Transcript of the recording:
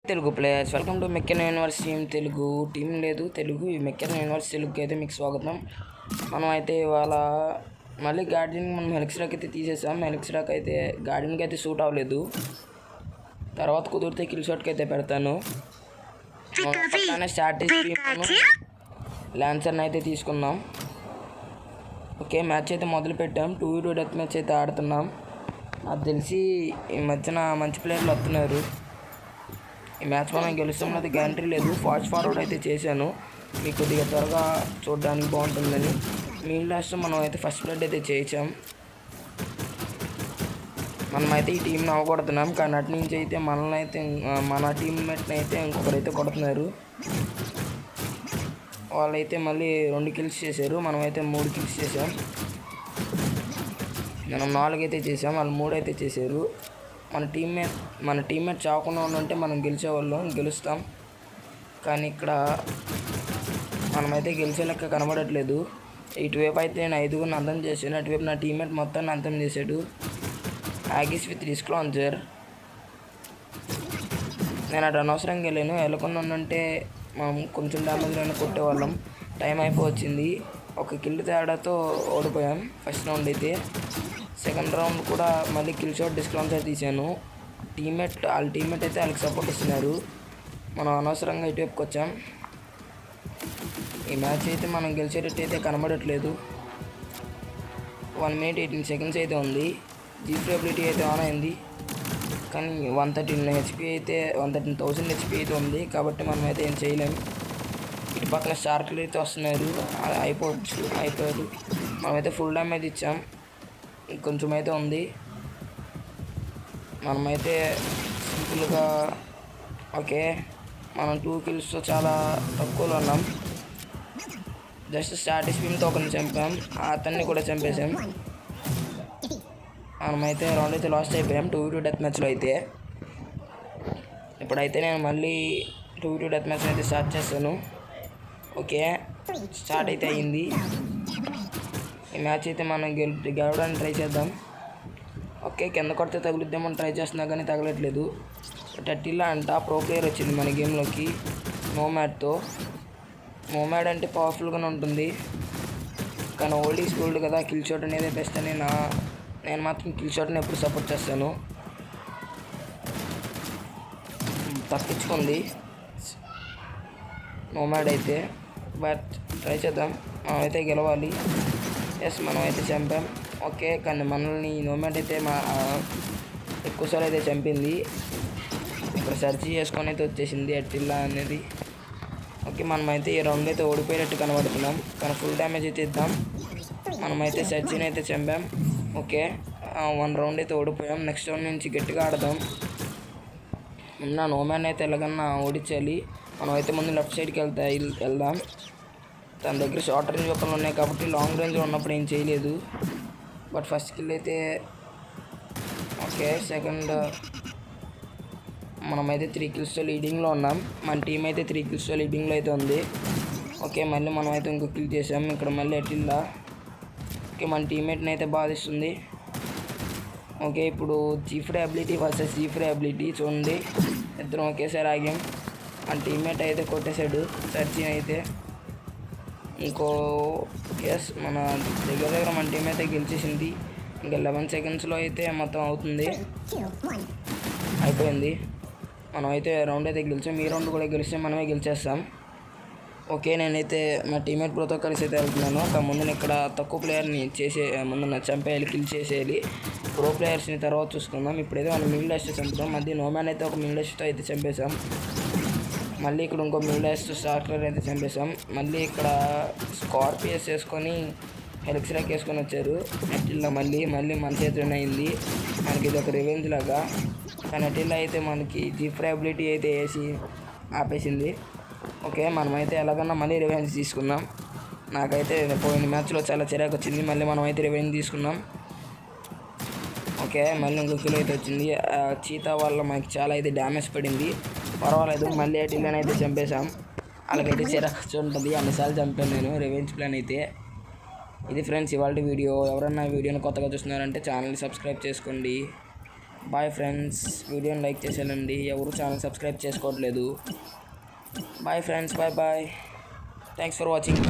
Telugu players welcome to మెకెన్ universe team Telugu team లేదు Telugu మెకెన్ universe తెలుగుకి అయితే మీకు స్వాగతం. మనం అయితే ఇవాళ మళ్ళీ గార్డెనింగ్ మనం హెలిక్స్రాక్ అయితే తీసేసాం. హెలిక్స్రాక్ అయితే గార్డెనింగ్కి అయితే సూట్ అవ్వలేదు. తర్వాత కుదిరితే కిల్ షాట్కి అయితే పెడతాను. స్ట్రాటజీ ల్యాన్సర్ని అయితే తీసుకున్నాం. ఓకే, మ్యాచ్ అయితే మొదలు పెట్టాం. 2v2 డెత్ మ్యాచ్ అయితే ఆడుతున్నాం. నాకు తెలిసి ఈ మధ్యన మంచి ప్లేయర్లు వస్తున్నారు. ఈ మ్యాచ్ మనం గెలుస్తున్నది గ్యారంటీ లేదు. ఫాస్ట్ ఫార్వర్డ్ అయితే చేశాను, మీకు కొద్దిగా త్వరగా చూడడానికి బాగుంటుందని. మీన్ లాస్ట్ మనం అయితే ఫస్ట్ బ్లడ్ అయితే చేయించాం. మనమైతే ఈ టీంని అవ్వగొడుతున్నాం, కానీ అటు నుంచి అయితే మనల్ని అయితే మన టీమ్మేట్ని అయితే ఇంకొకరైతే కొడుతున్నారు. వాళ్ళైతే మళ్ళీ 2 కిల్స్ చేశారు, మనమైతే 3 కిల్స్ చేసాం. మనం 4 అయితే చేసాం, వాళ్ళు 3 అయితే చేశారు. మన టీమ్మేట్ చావకుండా ఉంటే మనం గెలిచేవాళ్ళం, గెలుస్తాం. కానీ ఇక్కడ మనమైతే గెలిచే లెక్క కనబడట్లేదు. ఇటువైపు అయితే నేను 5గురిని అంతం చేశాను, అటువైపు నా టీమ్మేట్ మొత్తాన్ని అంతం చేశాడు. యాగిస్ విత్ రిస్క్ లాంచర్. నేను అటు అనవసరంగా వెళ్ళకుండా ఉంటే మనం కొంచెం డ్యామేజ్లోనే కొట్టేవాళ్ళం. టైం అయిపోవచ్చింది. ఒక కిల్ తేడాతో ఓడిపోయాం ఫస్ట్ రౌండ్ అయితే. సెకండ్ రౌండ్ కూడా మళ్ళీ కిల్ షాట్ డిస్కౌంట్స్ తీసాను. వాళ్ళ టీమ్మేట్ అయితే వాళ్ళకి సపోర్ట్ ఇస్తున్నారు. మనం అనవసరంగా ఇటువైపుకి వచ్చాం. ఈ మ్యాచ్ అయితే మనం గెలిచేటట్టు అయితే కనబడట్లేదు. 1 minute 18 seconds అయితే ఉంది. జీఫ్రీ అబిలిటీ అయితే ఆన్ అయింది, కానీ 113 HP అయితే 113,000 HP అయితే ఉంది, కాబట్టి మనం అయితే ఏం చేయలేము. ఇటు పక్కన షార్క్లు అయితే వస్తున్నారు, అయిపోయారు. మనమైతే ఫుల్ డ్యామేజ్ ఇచ్చాం, కొంచెం అయితే ఉంది. మనమైతే సింపుల్గా ఓకే, మనం 2 kills చాలా తక్కువలో ఉన్నాం. జస్ట్ స్టాటిస్పిన్తో ఒకరిని చంపాం, అతన్ని కూడా చంపేసాం. మనమైతే రౌండ్ అయితే లాస్ట్ అయిపోయాం 2v2 డెత్ మ్యాచ్లో అయితే. ఇప్పుడైతే నేను మళ్ళీ 2v2 డెత్ మ్యాచ్ అయితే స్టార్ట్ చేస్తాను. ఓకే, స్టార్ట్ అయితే అయ్యింది. ఈ మ్యాచ్ అయితే మనం గెలవడానికి ట్రై చేద్దాం. ఓకే, కింద కొడితే తగులుద్దామని ట్రై చేస్తున్నా కానీ తగలట్లేదు. టట్టిల్లా అంట ప్రో ప్లేయర్ వచ్చింది మన గేమ్లోకి నోమాడ్తో. నోమాడ్ అంటే పవర్ఫుల్గానే ఉంటుంది, కానీ ఓల్డ్ ఈజ్ గోల్డ్ కదా. కిల్ షాట్ అనేది బెస్ట్ అని నేను మాత్రం కిల్ షాట్ని ఎప్పుడు సపోర్ట్ చేస్తాను. తప్పించుకుంది నోమాడ్ అయితే, బట్ ట్రై చేద్దాం. మనమైతే గెలవాలి. ఎస్, మనమైతే చంపాం. ఓకే, కానీ మనల్ని నోమాడ్ అయితే ఎక్కువసార్లు అయితే చంపింది. ఇక్కడ సెర్చ్ చేసుకొని అయితే వచ్చేసింది అట్టిల్లా అనేది. ఓకే, మనమైతే ఈ రౌండ్ అయితే ఓడిపోయేటట్టు కనబడుతున్నాం, కానీ ఫుల్ డ్యామేజ్ అయితే ఇద్దాం. మనమైతే సెర్చిని అయితే చంపాం. ఓకే, 1 రౌండ్ అయితే ఓడిపోయాం. నెక్స్ట్ రౌండ్ నుంచి గట్టిగా ఆడదాం. ముందు నోమాన్ అయితే ఎలాగన్నా ఓడించాలి. మనమైతే ముందు లెఫ్ట్ సైడ్కి వెళ్దాం. తన దగ్గర షార్ట్ రేంజ్ వెపన్లు ఉన్నాయి కాబట్టి లాంగ్ రేంజ్లో ఉన్నప్పుడు ఏం చేయలేదు. బట్ ఫస్ట్ కిల్ అయితే ఓకే. సెకండ్ మనమైతే 3 kills లీడింగ్లో ఉన్నాం. మన టీం అయితే 3 kills లీడింగ్లో అయితే ఉంది. ఓకే, మళ్ళీ మనమైతే ఇంకో కిల్ చేసాం. ఇక్కడ మళ్ళీ అట్టిల్లా. ఓకే, మన టీమ్మేట్ని అయితే బాధిస్తుంది. ఓకే, ఇప్పుడు జీఫ్రీ అబిలిటీ వర్సెస్ జీఫ్రీ అబిలిటీ చూడండి, ఇద్దరం ఒకేసారి ఆగాం. మన టీమ్మేట్ అయితే కొట్టేశాడు సర్చి అయితే. ఇంకో ఎస్, మన దగ్గర మన టీం అయితే గెలిచేసింది. ఇంకా 11 seconds అయితే మొత్తం అవుతుంది, అయిపోయింది. మనం అయితే రౌండ్ అయితే గెలిచాం. ఈ రౌండ్ కూడా గెలిస్తే మనమే గెలిచేస్తాం. ఓకే, నేనైతే మా టీమ్మేట్ ప్రోతో కలిసి అయితే వెళ్తున్నాను. ముందు ఇక్కడ తక్కువ ప్లేయర్ని ముందు చంపేయాలి, కిల్ చేసేయాలి. ప్రో ప్లేయర్స్ని తర్వాత చూసుకుందాం. ఇప్పుడైతే మనం మిడిల్ డస్ట్ చంపుతాం. మధ్య నోమాన్ అయితే ఒక మిడిల్ డస్ట్తో అయితే చంపేసాం. మళ్ళీ ఇక్కడ ఇంకో మిడిల్ డస్ట్ స్టార్టర్ అయితే చంపేసాం. మళ్ళీ ఇక్కడ స్కార్పియస్ వేసుకొని హెలిక్స్రాక్ వేసుకొని వచ్చారు అట్టిల్లా. మళ్ళీ మన చేతిలోనే అయింది. మనకి ఇది ఒక రివెంజ్ లాగా. కానీ అట్టిల్లా అయితే మనకి జీఫ్రీ అబిలిటీ అయితే వేసి ఆపేసింది. ఓకే, మనమైతే ఎలాగన్నా మళ్ళీ రివెంజ్ తీసుకుందాం. నాకైతే పోయిన మ్యాచ్లో చాలా చిరాకు వచ్చింది, మళ్ళీ మనమైతే రివెంజ్ తీసుకున్నాం. ఓకే, మళ్ళీ ఇంకో కిల్ అయితే వచ్చింది. చీతా వల్ల మనకి చాలా అయితే డ్యామేజ్ పడింది, పర్వాలేదు. మళ్ళీ అట్టిల్లానే అయితే చంపేశాం. అలాగైతే చిరాకు ఉంటుంది, అన్నిసార్లు చంపాను నేను. రివెంజ్ ప్లాన్ అయితే ఇది ఫ్రెండ్స్ ఇవాళ వీడియో. ఎవరన్నా వీడియోని కొత్తగా చూస్తున్నారంటే ఛానల్ని సబ్స్క్రైబ్ చేసుకోండి. బాయ్ ఫ్రెండ్స్, వీడియోని లైక్ చేసేయండి. ఎవరు ఛానల్ సబ్స్క్రైబ్ చేసుకోవట్లేదు. Bye friends, bye bye. Thanks for watching.